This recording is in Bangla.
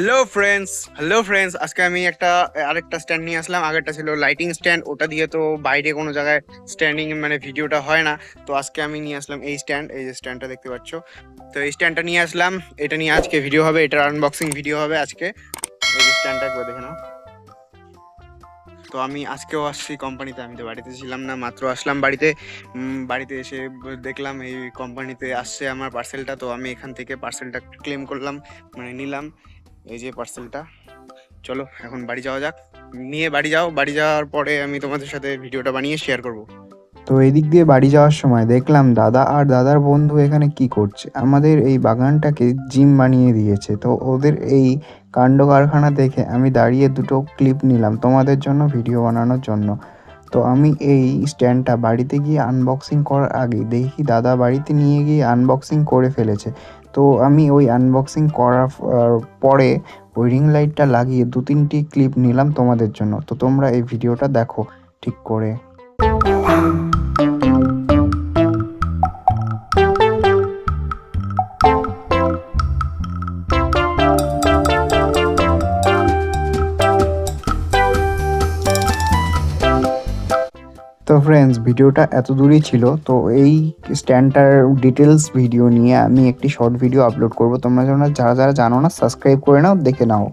হ্যালো ফ্রেন্ডস আজকে আমি আরেকটা স্ট্যান্ড নিয়ে আসলাম। আগেরটা ছিল লাইটিং স্ট্যান্ড, ওটা দিয়ে তো বাইরে কোনো জায়গায় স্ট্যান্ডিং মানে ভিডিওটা হয় না। তো আজকে আমি নিয়ে আসলাম এই যে স্ট্যান্ডটা দেখতে পাচ্ছ। তো এই স্ট্যান্ডটা নিয়ে আসলাম, এটা নিয়ে আজকে ভিডিও হবে, এটার আনবক্সিং ভিডিও হবে আজকে। এই যে স্ট্যান্ডটা একবার দেখে নাও। তো আমি আজকেও আসছি কোম্পানিতে, আমি তো বাড়িতে ছিলাম না, মাত্র আসলাম বাড়িতে। বাড়িতে এসে দেখলাম এই কোম্পানিতে আসছে আমার পার্সেলটা। তো আমি এখান থেকে পার্সেলটা ক্লেম করলাম, মানে নিলাম এই যে পার্সেলটা। চলো এখন বাড়ি যাওয়া যাক। নিয়ে বাড়ি যাওয়ার পরে আমি তোমাদের সাথে ভিডিওটা বানিয়ে শেয়ার করব। তো এদিক দিয়ে বাড়ি যাওয়ার সময় দেখলাম দাদা আর দাদার বন্ধু এখানে কি করছে। আমাদের এই বাগানটাকে জিম বানিয়ে দিয়েছে। তো ওদের এই কাণ্ড কারখানা দেখে আমি দাঁড়িয়ে দুটো ক্লিপ নিলাম তোমাদের জন্য, ভিডিও বানানোর জন্য। তো আমি এই স্ট্যান্ডটা বাড়িতে গিয়ে আনবক্সিং করার আগে দেখি দাদা বাড়িতে নিয়ে গিয়ে আনবক্সিং করে ফেলেছে। তো আমি ওই আনবক্সিং করার পরে ওই রিং লাইটটা লাগিয়ে 2-3টি ক্লিপ নিলাম তোমাদের জন্য। তো তোমরা এই ভিডিওটা দেখো ঠিক করে। তো ফ্রেন্ডস, ভিডিওটা এত দূরই ছিল। তো এই স্ট্যান্ডটার ডিটেলস ভিডিও নিয়ে আমি একটি শর্ট ভিডিও আপলোড করব। তোমরা যারা যারা জানো না, সাবস্ক্রাইব করে নাও, দেখে নাও।